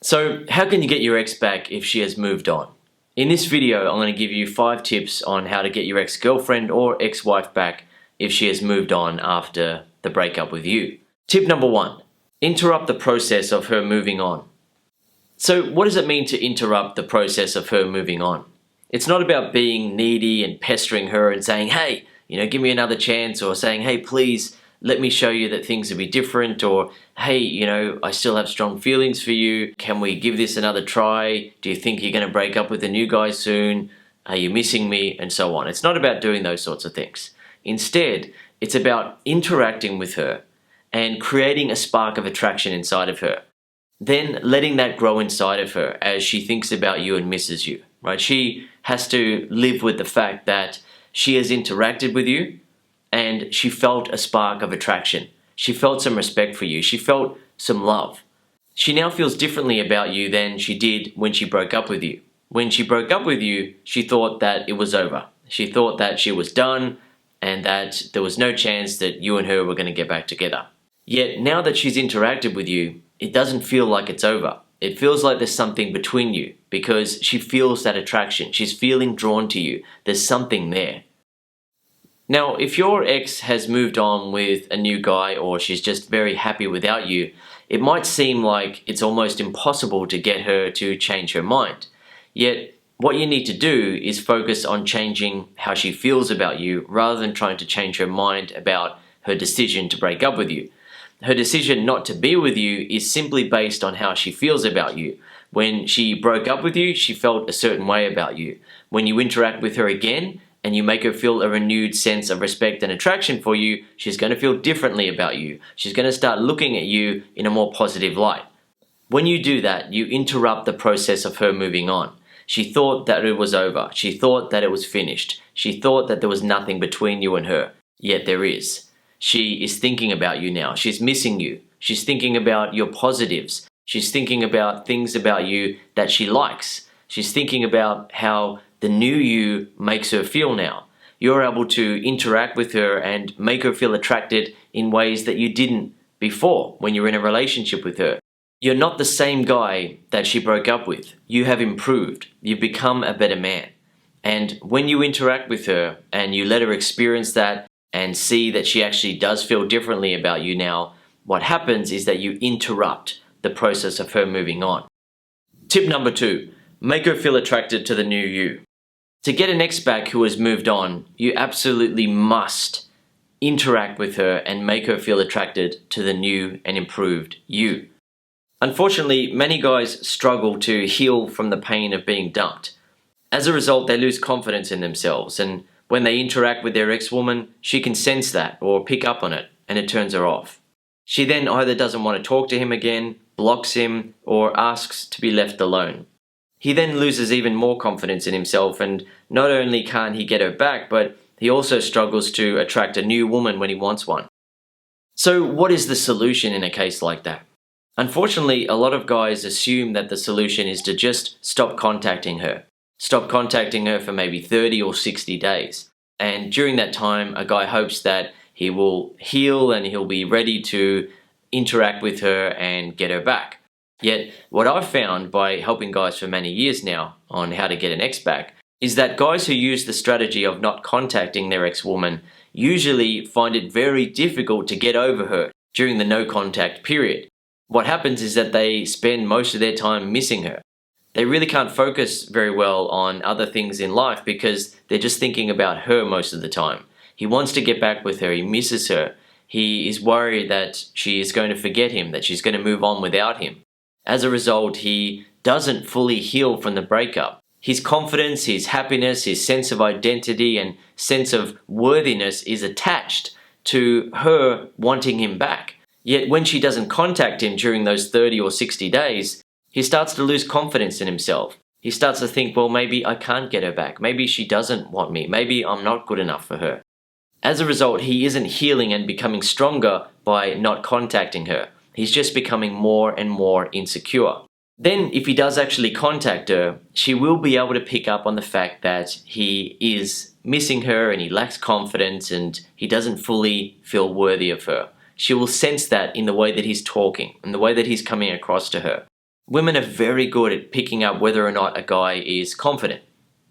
So how can you get your ex back if she has moved on? In this video, I'm going to give you 5 tips on how to get your ex-girlfriend or ex-wife back if she has moved on after the breakup with you. Tip number 1, interrupt the process of her moving on. So what does it mean to interrupt the process of her moving on? It's not about being needy and pestering her and saying, hey, give me another chance, or saying, hey, please, let me show you that things will be different, or hey, I still have strong feelings for you. Can we give this another try? Do you think you're going to break up with the new guy soon? Are you missing me? And so on. It's not about doing those sorts of things. Instead, it's about interacting with her and creating a spark of attraction inside of her. Then letting that grow inside of her as she thinks about you and misses you, right? She has to live with the fact that she has interacted with you and she felt a spark of attraction. She felt some respect for you. She felt some love. She now feels differently about you than she did when she broke up with you. When she broke up with you, she thought that it was over. She thought that she was done and that there was no chance that you and her were going to get back together. Yet now that she's interacted with you, it doesn't feel like it's over. It feels like there's something between you because she feels that attraction. She's feeling drawn to you. There's something there. Now, if your ex has moved on with a new guy, or she's just very happy without you, it might seem like it's almost impossible to get her to change her mind. Yet, what you need to do is focus on changing how she feels about you rather than trying to change her mind about her decision to break up with you. Her decision not to be with you is simply based on how she feels about you. When she broke up with you, she felt a certain way about you. When you interact with her again, and you make her feel a renewed sense of respect and attraction for you, she's going to feel differently about you. She's going to start looking at you in a more positive light. When you do that, you interrupt the process of her moving on. She thought that it was over. She thought that it was finished. She thought that there was nothing between you and her. Yet there is. She is thinking about you now. She's missing you. She's thinking about your positives. She's thinking about things about you that she likes. She's thinking about how the new you makes her feel now. You're able to interact with her and make her feel attracted in ways that you didn't before when you were in a relationship with her. You're not the same guy that she broke up with. You have improved. You've become a better man. And when you interact with her and you let her experience that and see that she actually does feel differently about you now, what happens is that you interrupt the process of her moving on. Tip number 2, make her feel attracted to the new you. To get an ex back who has moved on, you absolutely must interact with her and make her feel attracted to the new and improved you. Unfortunately, many guys struggle to heal from the pain of being dumped. As a result, they lose confidence in themselves, and when they interact with their ex-woman, she can sense that or pick up on it, and it turns her off. She then either doesn't want to talk to him again, blocks him, or asks to be left alone. He then loses even more confidence in himself, and not only can't he get her back, but he also struggles to attract a new woman when he wants one. So what is the solution in a case like that? Unfortunately, a lot of guys assume that the solution is to just stop contacting her. Stop contacting her for maybe 30 or 60 days. And during that time, a guy hopes that he will heal and he'll be ready to interact with her and get her back. Yet, what I've found by helping guys for many years now on how to get an ex back is that guys who use the strategy of not contacting their ex-woman usually find it very difficult to get over her during the no contact period. What happens is that they spend most of their time missing her. They really can't focus very well on other things in life because they're just thinking about her most of the time. He wants to get back with her, he misses her. He is worried that she is going to forget him, that she's going to move on without him. As a result, he doesn't fully heal from the breakup. His confidence, his happiness, his sense of identity and sense of worthiness is attached to her wanting him back. Yet when she doesn't contact him during those 30 or 60 days, he starts to lose confidence in himself. He starts to think, well, maybe I can't get her back. Maybe she doesn't want me. Maybe I'm not good enough for her. As a result, he isn't healing and becoming stronger by not contacting her. He's just becoming more and more insecure. Then, if he does actually contact her, she will be able to pick up on the fact that he is missing her and he lacks confidence and he doesn't fully feel worthy of her. She will sense that in the way that he's talking and the way that he's coming across to her. Women are very good at picking up whether or not a guy is confident.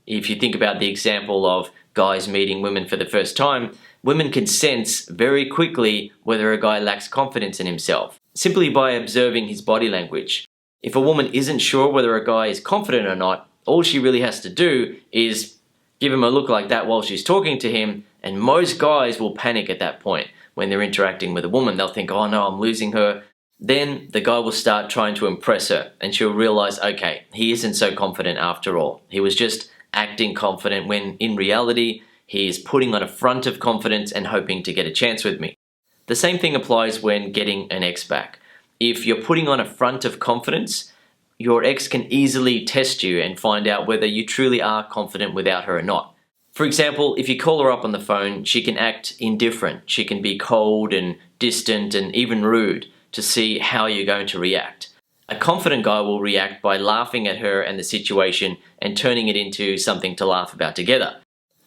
If you think about the example of guys meeting women for the first time, women can sense very quickly whether a guy lacks confidence in himself, simply by observing his body language. If a woman isn't sure whether a guy is confident or not, all she really has to do is give him a look like that while she's talking to him, and most guys will panic at that point when they're interacting with a woman. They'll think, oh no, I'm losing her. Then the guy will start trying to impress her, and she'll realize, okay, he isn't so confident after all. He was just acting confident when in reality, he is putting on a front of confidence and hoping to get a chance with me. The same thing applies when getting an ex back. If you're putting on a front of confidence, your ex can easily test you and find out whether you truly are confident without her or not. For example, if you call her up on the phone, she can act indifferent. She can be cold and distant and even rude to see how you're going to react. A confident guy will react by laughing at her and the situation and turning it into something to laugh about together.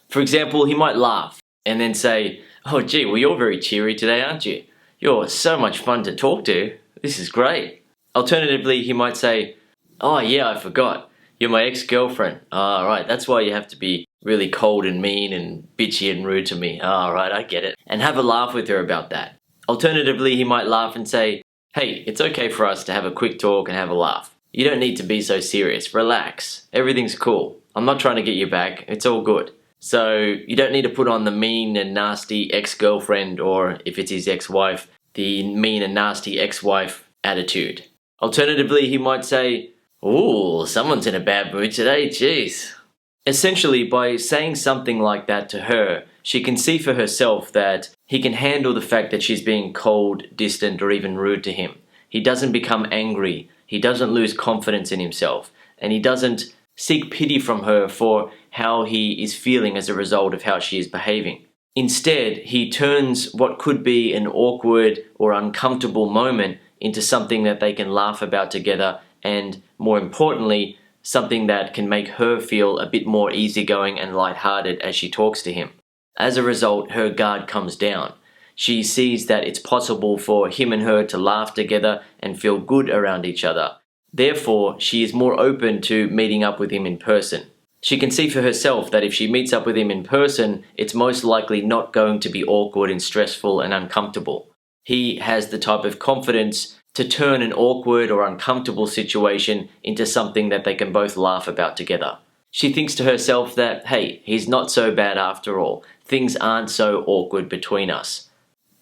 For example, he might laugh and then say, oh gee, well you're very cheery today, aren't you? You're so much fun to talk to. This is great. Alternatively, he might say, oh yeah, I forgot. You're my ex-girlfriend. Ah, right, that's why you have to be really cold and mean and bitchy and rude to me. Ah, right, I get it. And have a laugh with her about that. Alternatively, he might laugh and say, hey, it's okay for us to have a quick talk and have a laugh. You don't need to be so serious. Relax. Everything's cool. I'm not trying to get you back. It's all good. So you don't need to put on the mean and nasty ex-girlfriend, or if it's his ex-wife, the mean and nasty ex-wife attitude. Alternatively, he might say, ooh, someone's in a bad mood today, jeez. Essentially, by saying something like that to her, she can see for herself that he can handle the fact that she's being cold, distant, or even rude to him. He doesn't become angry, he doesn't lose confidence in himself, and he doesn't seek pity from her for how he is feeling as a result of how she is behaving. Instead, he turns what could be an awkward or uncomfortable moment into something that they can laugh about together, and more importantly, something that can make her feel a bit more easygoing and lighthearted as she talks to him. As a result, her guard comes down. She sees that it's possible for him and her to laugh together and feel good around each other. Therefore, she is more open to meeting up with him in person. She can see for herself that if she meets up with him in person, it's most likely not going to be awkward and stressful and uncomfortable. He has the type of confidence to turn an awkward or uncomfortable situation into something that they can both laugh about together. She thinks to herself that, hey, he's not so bad after all. Things aren't so awkward between us.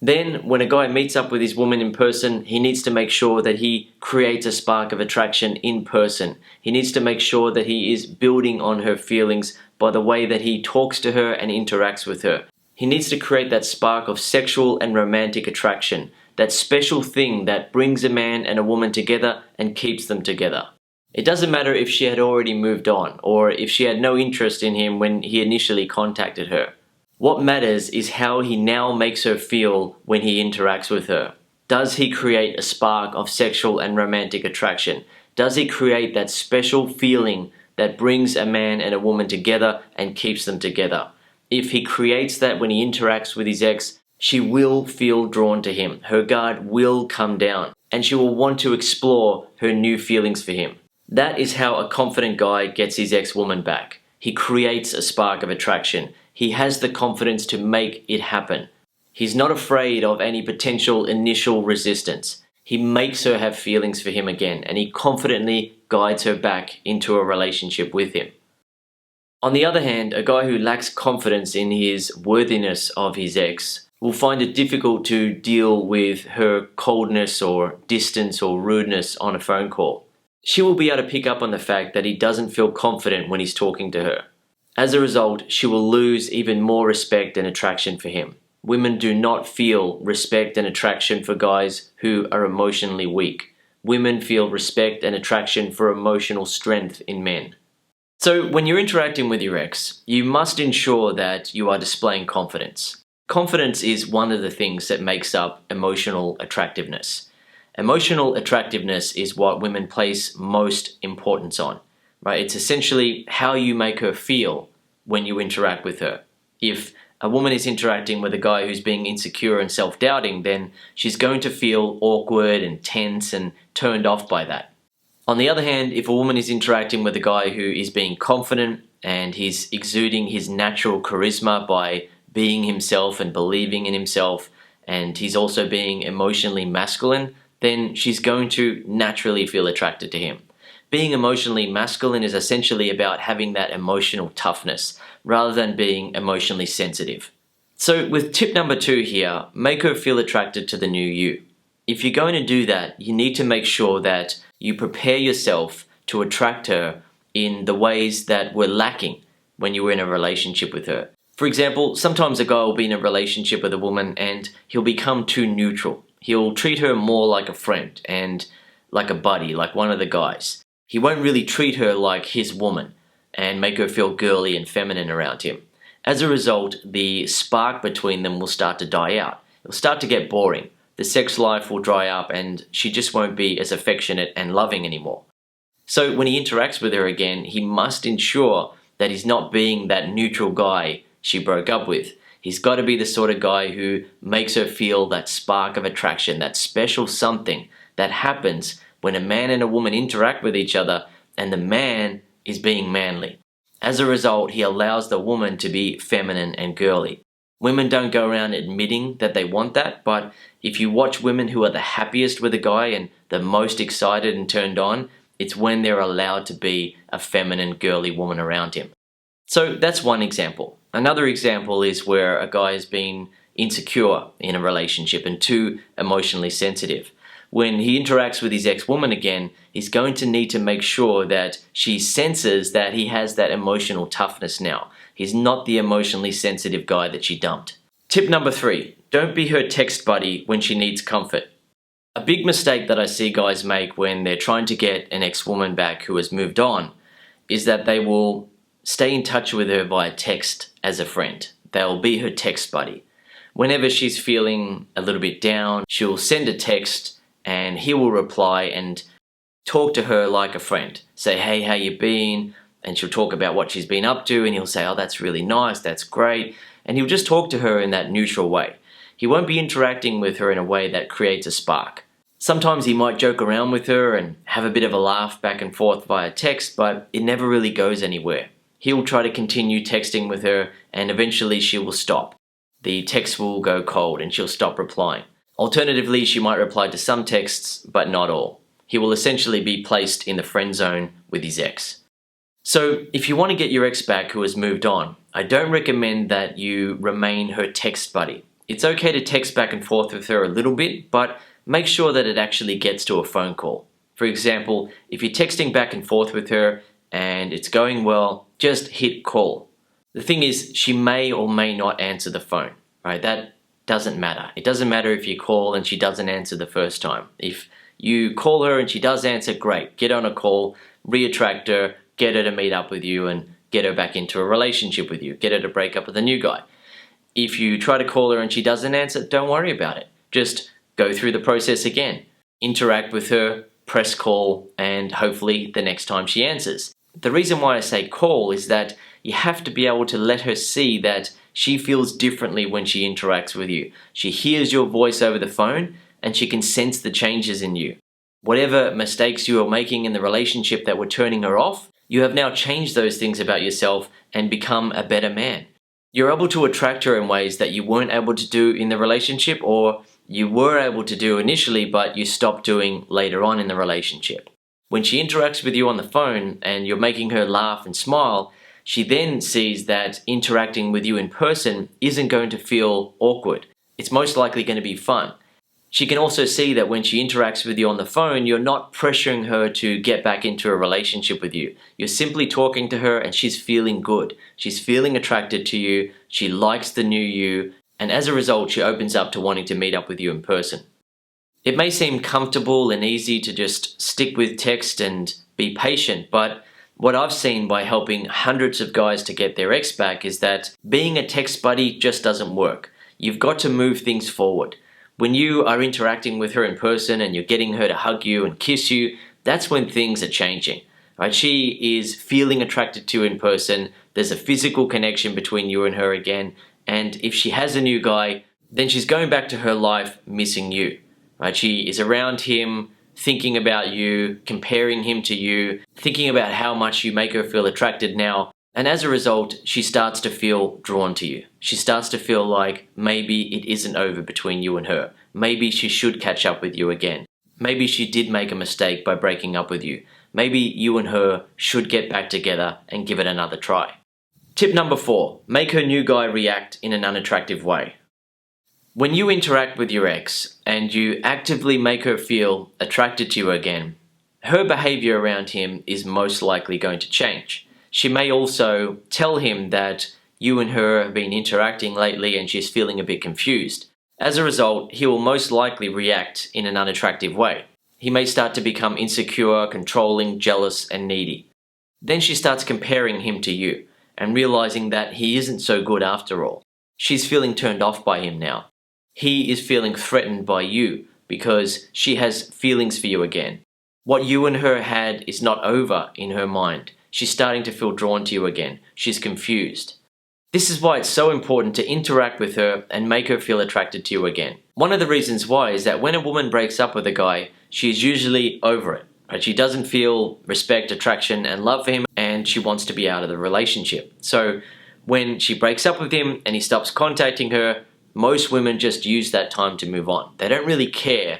Then, when a guy meets up with his woman in person, he needs to make sure that he creates a spark of attraction in person. He needs to make sure that he is building on her feelings by the way that he talks to her and interacts with her. He needs to create that spark of sexual and romantic attraction, that special thing that brings a man and a woman together and keeps them together. It doesn't matter if she had already moved on or if she had no interest in him when he initially contacted her. What matters is how he now makes her feel when he interacts with her. Does he create a spark of sexual and romantic attraction? Does he create that special feeling that brings a man and a woman together and keeps them together? If he creates that when he interacts with his ex, she will feel drawn to him. Her guard will come down and she will want to explore her new feelings for him. That is how a confident guy gets his ex-woman back. He creates a spark of attraction. He has the confidence to make it happen. He's not afraid of any potential initial resistance. He makes her have feelings for him again, and he confidently guides her back into a relationship with him. On the other hand, a guy who lacks confidence in his worthiness of his ex will find it difficult to deal with her coldness or distance or rudeness on a phone call. She will be able to pick up on the fact that he doesn't feel confident when he's talking to her. As a result, she will lose even more respect and attraction for him. Women do not feel respect and attraction for guys who are emotionally weak. Women feel respect and attraction for emotional strength in men. So when you're interacting with your ex, you must ensure that you are displaying confidence. Confidence is one of the things that makes up emotional attractiveness. Emotional attractiveness is what women place most importance on, right? It's essentially how you make her feel when you interact with her. If a woman is interacting with a guy who's being insecure and self-doubting, then she's going to feel awkward and tense and turned off by that. On the other hand, if a woman is interacting with a guy who is being confident and he's exuding his natural charisma by being himself and believing in himself, and he's also being emotionally masculine, then she's going to naturally feel attracted to him. Being emotionally masculine is essentially about having that emotional toughness rather than being emotionally sensitive. So with tip number 2 here, make her feel attracted to the new you. If you're going to do that, you need to make sure that you prepare yourself to attract her in the ways that were lacking when you were in a relationship with her. For example, sometimes a guy will be in a relationship with a woman and he'll become too neutral. He'll treat her more like a friend and like a buddy, like one of the guys. He won't really treat her like his woman and make her feel girly and feminine around him. As a result, the spark between them will start to die out. It'll start to get boring. The sex life will dry up and she just won't be as affectionate and loving anymore. So when he interacts with her again, he must ensure that he's not being that neutral guy she broke up with. He's got to be the sort of guy who makes her feel that spark of attraction, that special something that happens when a man and a woman interact with each other and the man is being manly. As a result, he allows the woman to be feminine and girly. Women don't go around admitting that they want that, but if you watch women who are the happiest with a guy and the most excited and turned on, it's when they're allowed to be a feminine, girly woman around him. So that's one example. Another example is where a guy has been insecure in a relationship and too emotionally sensitive. When he interacts with his ex-woman again, he's going to need to make sure that she senses that he has that emotional toughness now. He's not the emotionally sensitive guy that she dumped. Tip number 3, don't be her text buddy when she needs comfort. A big mistake that I see guys make when they're trying to get an ex-woman back who has moved on is that they will stay in touch with her via text as a friend. They'll be her text buddy. Whenever she's feeling a little bit down, she'll send a text and he will reply and talk to her like a friend. Say, hey, how you been? And she'll talk about what she's been up to and he'll say, oh, that's really nice, that's great. And he'll just talk to her in that neutral way. He won't be interacting with her in a way that creates a spark. Sometimes he might joke around with her and have a bit of a laugh back and forth via text, but it never really goes anywhere. He'll try to continue texting with her and eventually she will stop. The text will go cold and she'll stop replying. Alternatively, she might reply to some texts, but not all. He will essentially be placed in the friend zone with his ex. So if you want to get your ex back who has moved on, I don't recommend that you remain her text buddy. It's okay to text back and forth with her a little bit, but make sure that it actually gets to a phone call. For example, if you're texting back and forth with her and it's going well, just hit call. The thing is, she may or may not answer the phone, right? That doesn't matter. It doesn't matter if you call and she doesn't answer the first time. If you call her and she does answer, great. Get on a call, re-attract her, get her to meet up with you and get her back into a relationship with you. Get her to break up with a new guy. If you try to call her and she doesn't answer, don't worry about it. Just go through the process again. Interact with her, press call, and hopefully the next time she answers. The reason why I say call is that you have to be able to let her see that she feels differently when she interacts with you. She hears your voice over the phone and she can sense the changes in you. Whatever mistakes you were making in the relationship that were turning her off, you have now changed those things about yourself and become a better man. You're able to attract her in ways that you weren't able to do in the relationship, or you were able to do initially but you stopped doing later on in the relationship. When she interacts with you on the phone and you're making her laugh and smile, she then sees that interacting with you in person isn't going to feel awkward. It's most likely going to be fun. She can also see that when she interacts with you on the phone, you're not pressuring her to get back into a relationship with you. You're simply talking to her and she's feeling good. She's feeling attracted to you. She likes the new you. And as a result, she opens up to wanting to meet up with you in person. It may seem comfortable and easy to just stick with text and be patient, but what I've seen by helping hundreds of guys to get their ex back is that being a text buddy just doesn't work. You've got to move things forward. When you are interacting with her in person and you're getting her to hug you and kiss you, that's when things are changing. Right? She is feeling attracted to you in person. There's a physical connection between you and her again. And if she has a new guy, then she's going back to her life missing you. Right? She is around him thinking about you, comparing him to you, thinking about how much you make her feel attracted now. And as a result, she starts to feel drawn to you. She starts to feel like maybe it isn't over between you and her. Maybe she should catch up with you again. Maybe she did make a mistake by breaking up with you. Maybe you and her should get back together and give it another try. Tip number 4, make her new guy react in an unattractive way. When you interact with your ex and you actively make her feel attracted to you again, her behavior around him is most likely going to change. She may also tell him that you and her have been interacting lately and she's feeling a bit confused. As a result, he will most likely react in an unattractive way. He may start to become insecure, controlling, jealous, and needy. Then she starts comparing him to you and realizing that he isn't so good after all. She's feeling turned off by him now. He is feeling threatened by you because she has feelings for you again. What you and her had is not over in her mind. She's starting to feel drawn to you again. She's confused. This is why it's so important to interact with her and make her feel attracted to you again. One of the reasons why is that when a woman breaks up with a guy, she's usually over it. Right? She doesn't feel respect, attraction, and love for him, and she wants to be out of the relationship. So when she breaks up with him and he stops contacting her, most women just use that time to move on. They don't really care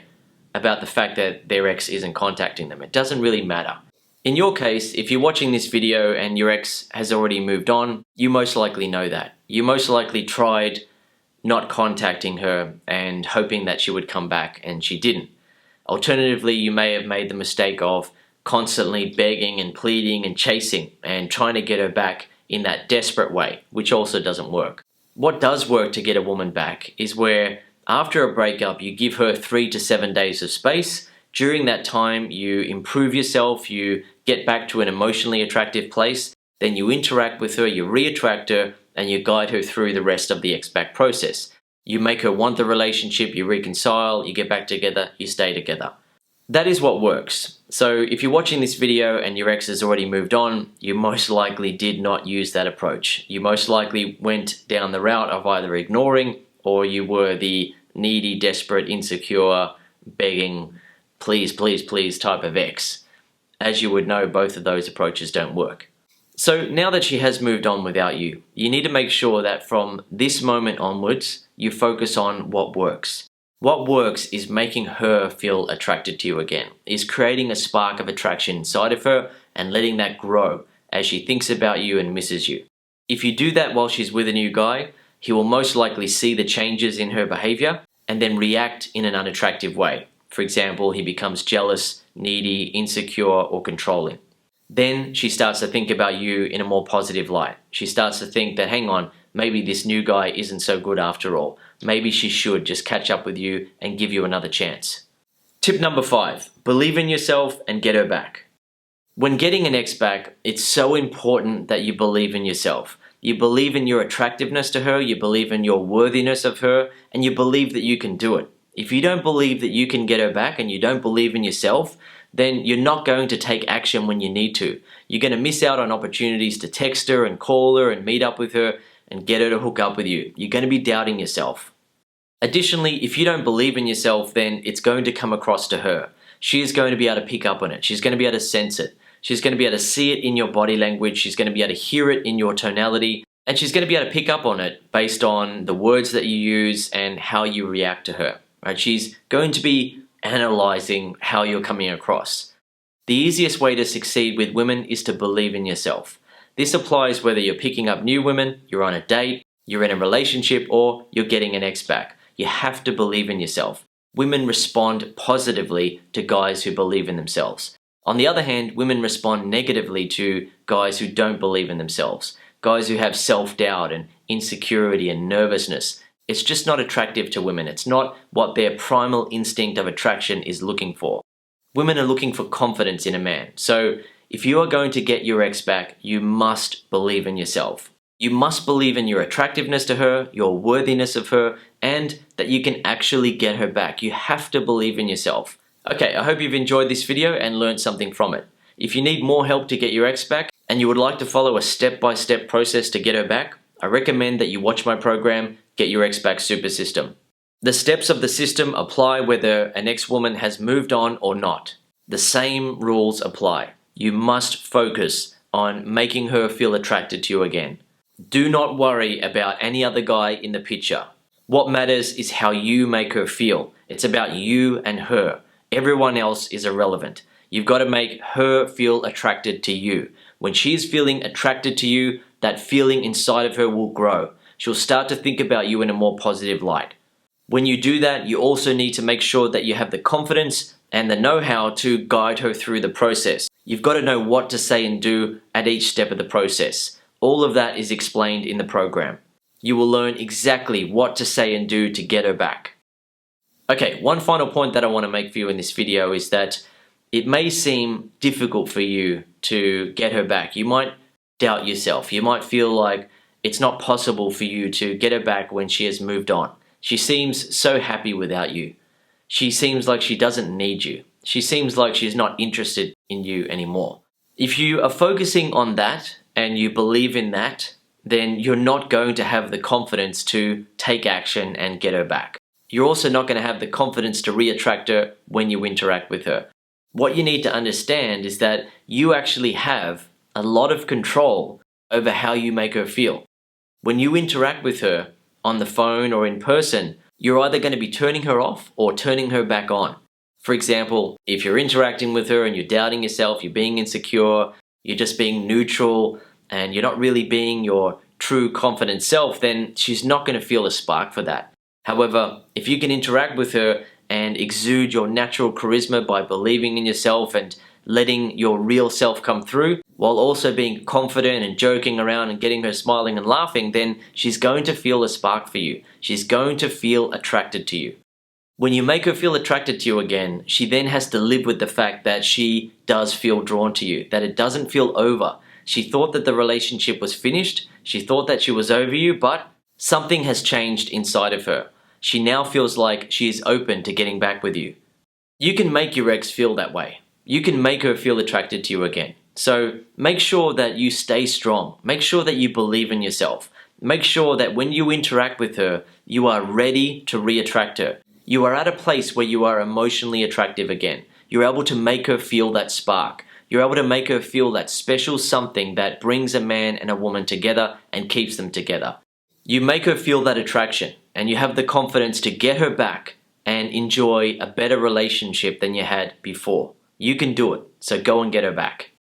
about the fact that their ex isn't contacting them. It doesn't really matter. In your case, if you're watching this video and your ex has already moved on, you most likely know that. You most likely tried not contacting her and hoping that she would come back, and she didn't. Alternatively, you may have made the mistake of constantly begging and pleading and chasing and trying to get her back in that desperate way, which also doesn't work. What does work to get a woman back is where after a breakup, you give her 3 to 7 days of space. During that time, you improve yourself, you get back to an emotionally attractive place, then you interact with her, you re-attract her, and you guide her through the rest of the ex-back process. You make her want the relationship, you reconcile, you get back together, you stay together. That is what works. So if you're watching this video and your ex has already moved on, you most likely did not use that approach. You most likely went down the route of either ignoring, or you were the needy, desperate, insecure, begging, please, please, please type of ex. As you would know, both of those approaches don't work. So now that she has moved on without you, you need to make sure that from this moment onwards, you focus on what works. What works is making her feel attracted to you again, is creating a spark of attraction inside of her and letting that grow as she thinks about you and misses you. If you do that while she's with a new guy, he will most likely see the changes in her behavior and then react in an unattractive way. For example, he becomes jealous, needy, insecure, or controlling. Then she starts to think about you in a more positive light. She starts to think that, hang on, maybe this new guy isn't so good after all. Maybe she should just catch up with you and give you another chance. Tip number 5, believe in yourself and get her back. When getting an ex back, it's so important that you believe in yourself. You believe in your attractiveness to her, you believe in your worthiness of her, and you believe that you can do it. If you don't believe that you can get her back and you don't believe in yourself, then you're not going to take action when you need to. You're going to miss out on opportunities to text her and call her and meet up with her and get her to hook up with you. You're going to be doubting yourself. Additionally, if you don't believe in yourself, then it's going to come across to her. She is going to be able to pick up on it. She's going to be able to sense it. She's going to be able to see it in your body language. She's going to be able to hear it in your tonality. And she's going to be able to pick up on it based on the words that you use and how you react to her. Right? She's going to be analyzing how you're coming across. The easiest way to succeed with women is to believe in yourself. This applies whether you're picking up new women, you're on a date, you're in a relationship, or you're getting an ex back. You have to believe in yourself. Women respond positively to guys who believe in themselves. On the other hand, women respond negatively to guys who don't believe in themselves, guys who have self-doubt and insecurity and nervousness. It's just not attractive to women. It's not what their primal instinct of attraction is looking for. Women are looking for confidence in a man. So if you are going to get your ex back, you must believe in yourself. You must believe in your attractiveness to her, your worthiness of her, and that you can actually get her back. You have to believe in yourself. Okay, I hope you've enjoyed this video and learned something from it. If you need more help to get your ex back and you would like to follow a step-by-step process to get her back, I recommend that you watch my program, Get Your Ex Back Super System. The steps of the system apply whether an ex-woman has moved on or not. The same rules apply. You must focus on making her feel attracted to you again. Do not worry about any other guy in the picture. What matters is how you make her feel. It's about you and her. Everyone else is irrelevant. You've got to make her feel attracted to you. When she's feeling attracted to you, that feeling inside of her will grow. She'll start to think about you in a more positive light. When you do that, you also need to make sure that you have the confidence and the know-how to guide her through the process. You've got to know what to say and do at each step of the process. All of that is explained in the program. You will learn exactly what to say and do to get her back. Okay, one final point that I want to make for you in this video is that it may seem difficult for you to get her back. You might doubt yourself. You might feel like it's not possible for you to get her back when she has moved on. She seems so happy without you. She seems like she doesn't need you. She seems like she's not interested in you anymore. If you are focusing on that and you believe in that, then you're not going to have the confidence to take action and get her back. You're also not going to have the confidence to re-attract her when you interact with her. What you need to understand is that you actually have a lot of control over how you make her feel. When you interact with her on the phone or in person, you're either going to be turning her off or turning her back on. For example, if you're interacting with her and you're doubting yourself, you're being insecure, you're just being neutral, and you're not really being your true confident self, then she's not going to feel a spark for that. However, if you can interact with her and exude your natural charisma by believing in yourself and letting your real self come through, while also being confident and joking around and getting her smiling and laughing, then she's going to feel a spark for you. She's going to feel attracted to you. When you make her feel attracted to you again, she then has to live with the fact that she does feel drawn to you, that it doesn't feel over. She thought that the relationship was finished, she thought that she was over you, but something has changed inside of her. She now feels like she is open to getting back with you. You can make your ex feel that way. You can make her feel attracted to you again. So make sure that you stay strong. Make sure that you believe in yourself. Make sure that when you interact with her, you are ready to re-attract her. You are at a place where you are emotionally attractive again. You're able to make her feel that spark. You're able to make her feel that special something that brings a man and a woman together and keeps them together. You make her feel that attraction, and you have the confidence to get her back and enjoy a better relationship than you had before. You can do it, so go and get her back.